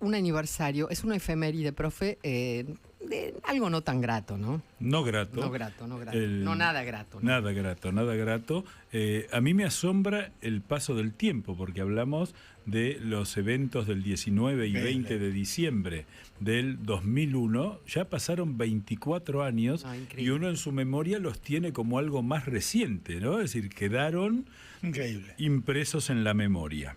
un aniversario, es una efeméride, profe, de algo no tan grato, ¿no? No grato. No grato, no grato. No, nada grato. ¿No? Nada grato, nada grato. A mí me asombra el paso del tiempo, porque hablamos de los eventos del 19 y 20 de diciembre del 2001. Ya pasaron 24 años y uno en su memoria los tiene como algo más reciente, ¿no? Es decir, quedaron impresos en la memoria.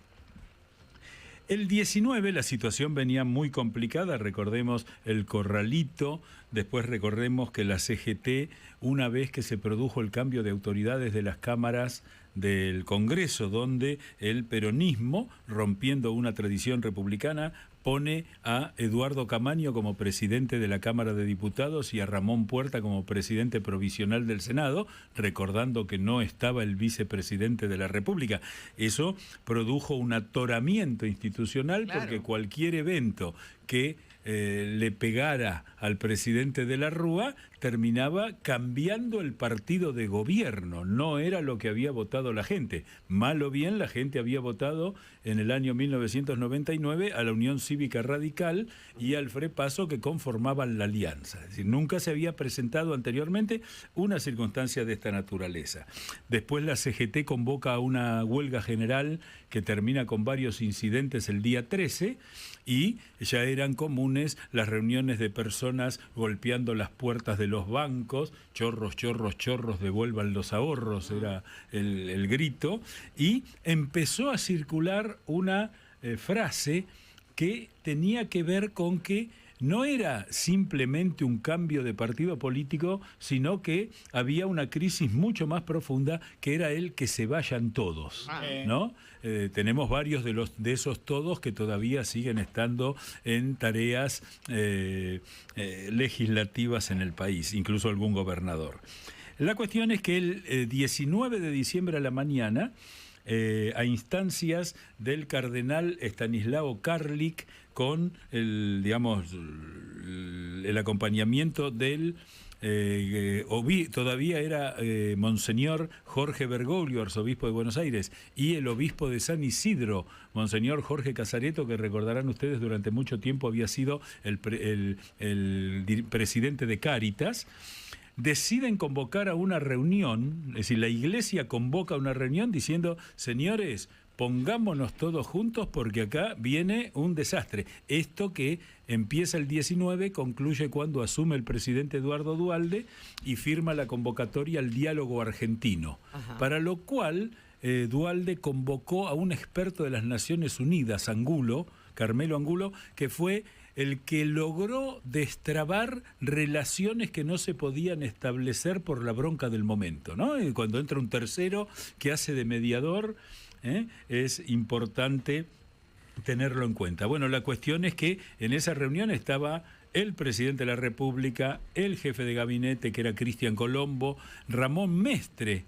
El 19 la situación venía muy complicada, recordemos el corralito, después recordemos que la CGT, una vez que se produjo el cambio de autoridades de las cámaras del Congreso, donde el peronismo, rompiendo una tradición republicana, pone a Eduardo Camaño como presidente de la Cámara de Diputados y a Ramón Puerta como presidente provisional del Senado, recordando que no estaba el vicepresidente de la República. Eso produjo un atoramiento institucional, claro, porque cualquier evento que le pegara al presidente de la Rúa terminaba cambiando el partido de gobierno. No era lo que había votado la gente. Mal o bien, la gente había votado en el año 1999 a la Unión Cívica Radical y al Free Paso, que conformaban la alianza. Es decir, nunca se había presentado anteriormente una circunstancia de esta naturaleza. Después la CGT convoca a una huelga general que termina con varios incidentes el día 13 y ya eran comunes las reuniones de personas golpeando las puertas de los bancos, chorros, chorros, chorros, devuelvan los ahorros, era el grito, y empezó a circular una frase que tenía que ver con que no era simplemente un cambio de partido político, sino que había una crisis mucho más profunda, que era el que se vayan todos, ¿no? Tenemos varios de esos todos que todavía siguen estando en tareas legislativas en el país, incluso algún gobernador. La cuestión es que el 19 de diciembre a la mañana, a instancias del cardenal Estanislao Karlik, con el acompañamiento del todavía era Monseñor Jorge Bergoglio, arzobispo de Buenos Aires, y el obispo de San Isidro, Monseñor Jorge Casareto, que recordarán ustedes durante mucho tiempo había sido el presidente de Cáritas. Deciden convocar a una reunión, es decir, la iglesia convoca a una reunión diciendo: señores, pongámonos todos juntos porque acá viene un desastre. Esto que empieza el 19 concluye cuando asume el presidente Eduardo Duhalde y firma la convocatoria al diálogo argentino. Ajá. Para lo cual Duhalde convocó a un experto de las Naciones Unidas, Angulo, Carmelo Angulo, que fue el que logró destrabar relaciones que no se podían establecer por la bronca del momento, ¿no? Y cuando entra un tercero que hace de mediador, es importante tenerlo en cuenta. Bueno, la cuestión es que en esa reunión estaba el presidente de la República, el jefe de gabinete, que era Cristian Colombo, Ramón Mestre,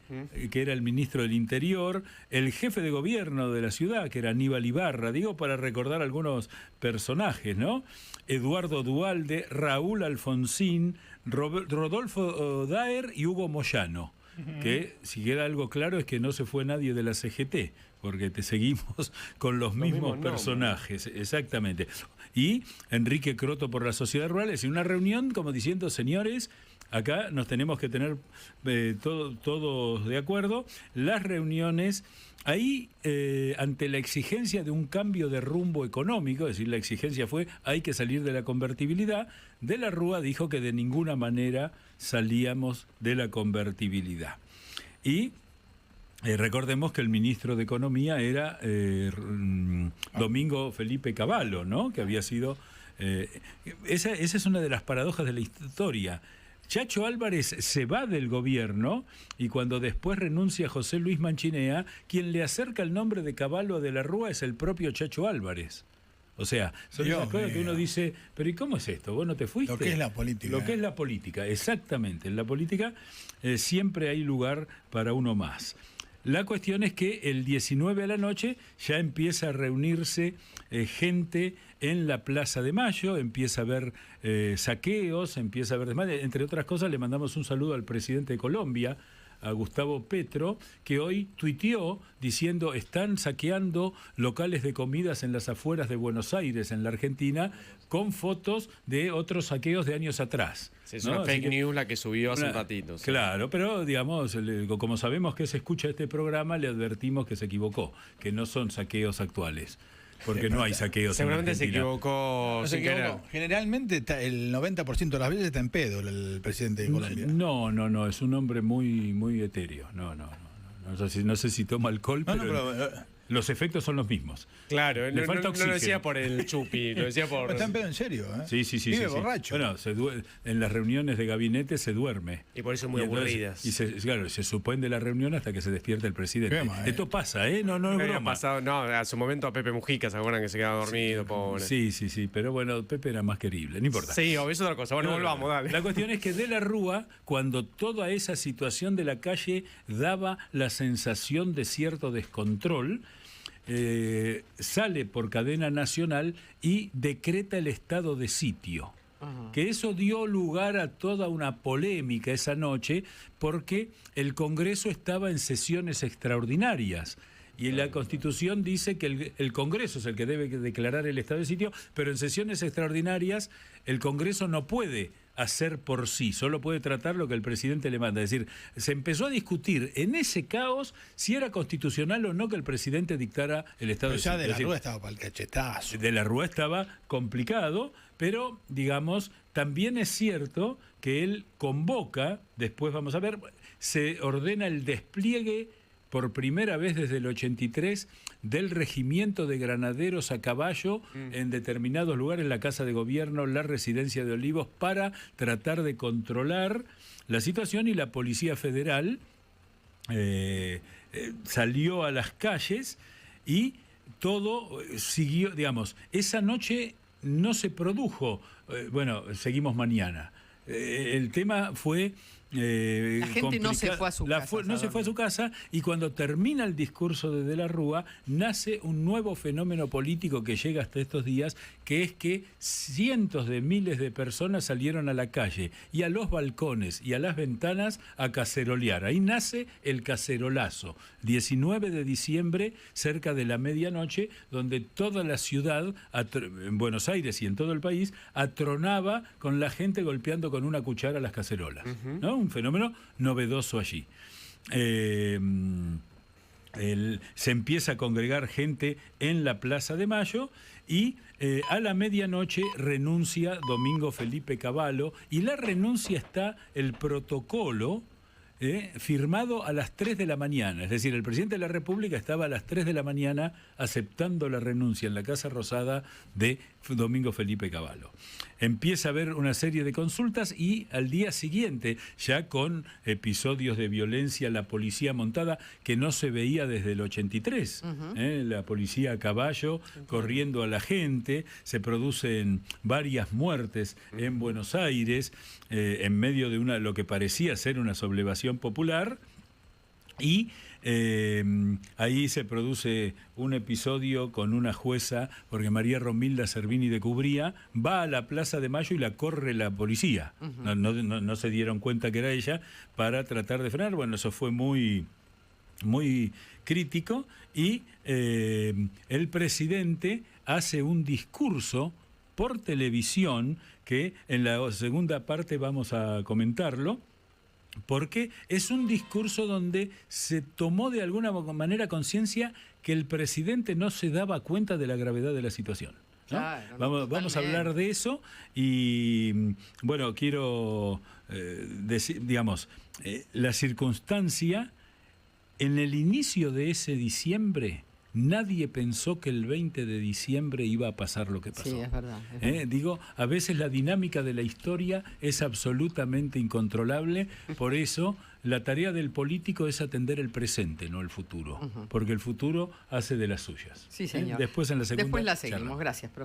que era el ministro del Interior, el jefe de gobierno de la ciudad, que era Aníbal Ibarra, digo para recordar algunos personajes, ¿no? Eduardo Duhalde, Raúl Alfonsín, Rodolfo Daer y Hugo Moyano. Que si queda algo claro es que no se fue nadie de la CGT, porque te seguimos con los mismos personajes, exactamente. Y Enrique Croto por la Sociedad Rural, es una reunión como diciendo: señores, acá nos tenemos que tener todos de acuerdo. Las reuniones ahí, ante la exigencia de un cambio de rumbo económico, es decir, la exigencia fue: hay que salir de la convertibilidad. De la Rúa dijo que de ninguna manera salíamos de la convertibilidad. Y recordemos que el ministro de Economía era Domingo Felipe Cavallo, ¿no? Que había sido... esa es una de las paradojas de la historia. Chacho Álvarez se va del gobierno y cuando después renuncia José Luis Manchinea, quien le acerca el nombre de Cavallo de la Rúa es el propio Chacho Álvarez. O sea, son esas cosas que uno dice: pero ¿y cómo es esto? ¿Vos no te fuiste? Lo que es la política. Lo que es la política, exactamente. En la política siempre hay lugar para uno más. La cuestión es que el 19 a la noche ya empieza a reunirse gente en la Plaza de Mayo, empieza a haber saqueos, empieza a haber desmadre. Entre otras cosas, le mandamos un saludo al presidente de Colombia, a Gustavo Petro, que hoy tuiteó diciendo están saqueando locales de comidas en las afueras de Buenos Aires, en la Argentina, con fotos de otros saqueos de años atrás. Sí, es ¿no? una fake news la que subió hace un ratito. Sí. Claro, pero digamos, como sabemos que se escucha este programa, le advertimos que se equivocó, que no son saqueos actuales. Porque no hay saqueos. Seguramente se equivocó No se sin querer. equivocó. Generalmente el 90% de las veces está en pedo el presidente de Colombia. No, es un hombre muy etéreo. No sé si toma alcohol, pero los efectos son los mismos. Claro, Le falta no lo oxígeno. decía por el chupi, lo decía por... Está en pedo en serio, ¿eh? Sí. Vive borracho. Bueno, en las reuniones de gabinete se duerme. Y por eso muy aburridas. Y se suspende la reunión hasta que se despierta el presidente. Esto pasa, ¿eh? No es broma. Pasado, no, a su momento a Pepe Mujica, ¿se acuerdan que se quedaba dormido, pobre? Sí, pero bueno, Pepe era más querible, no importa. Sí, es otra cosa. Bueno, volvamos, dale. La cuestión es que de la Rúa, cuando toda esa situación de la calle daba la sensación de cierto descontrol, sale por cadena nacional y decreta el estado de sitio. Que eso dio lugar a toda una polémica esa noche porque el Congreso estaba en sesiones extraordinarias. Y la Constitución dice que el Congreso es el que debe declarar el estado de sitio, pero en sesiones extraordinarias el Congreso no puede hacer por sí, solo puede tratar lo que el presidente le manda. Es decir, se empezó a discutir en ese caos si era constitucional o no que el presidente dictara el estado de sitio. Pero ya de la Rúa estaba para el cachetazo. De la Rúa estaba complicado, pero, digamos, también es cierto que él convoca, después vamos a ver, se ordena el despliegue por primera vez desde el 83 del regimiento de granaderos a caballo en determinados lugares, la Casa de Gobierno, la Residencia de Olivos, para tratar de controlar la situación, y la Policía Federal salió a las calles y todo siguió, digamos, esa noche no se produjo, seguimos mañana. El tema fue... la gente no se fue a su casa. No se fue a su casa, y cuando termina el discurso de la Rúa, nace un nuevo fenómeno político que llega hasta estos días, que es que cientos de miles de personas salieron a la calle y a los balcones y a las ventanas a cacerolear. Ahí nace el cacerolazo, 19 de diciembre, cerca de la medianoche, donde toda la ciudad, en Buenos Aires y en todo el país, atronaba con la gente golpeando con una cuchara las cacerolas, ¿no? Un fenómeno novedoso allí. Se empieza a congregar gente en la Plaza de Mayo y a la medianoche renuncia Domingo Felipe Cavallo, y la renuncia está el protocolo firmado a las 3 de la mañana. Es decir, el presidente de la República estaba a las 3 de la mañana aceptando la renuncia en la Casa Rosada de Domingo Felipe Cavallo. Empieza a haber una serie de consultas, y al día siguiente, ya con episodios de violencia, la policía montada, que no se veía desde el 83, la policía a caballo corriendo a la gente, se producen varias muertes en Buenos Aires, en medio de lo que parecía ser una sublevación popular, y ahí se produce un episodio con una jueza, porque María Romilda Servini de Cubría va a la Plaza de Mayo y la corre la policía. No se dieron cuenta que era ella, para tratar de frenar. Bueno, eso fue muy crítico, y el presidente hace un discurso por televisión, que en la segunda parte vamos a comentarlo, porque es un discurso donde se tomó de alguna manera conciencia que el presidente no se daba cuenta de la gravedad de la situación, ¿no? Claro, vamos a hablar de eso, y bueno, quiero decir, digamos, la circunstancia, en el inicio de ese diciembre, nadie pensó que el 20 de diciembre iba a pasar lo que pasó. Sí, es verdad. Digo, a veces la dinámica de la historia es absolutamente incontrolable, por eso la tarea del político es atender el presente, no el futuro, porque el futuro hace de las suyas. Sí, señor. Después en la segunda Después la seguimos. charla. Gracias, profe.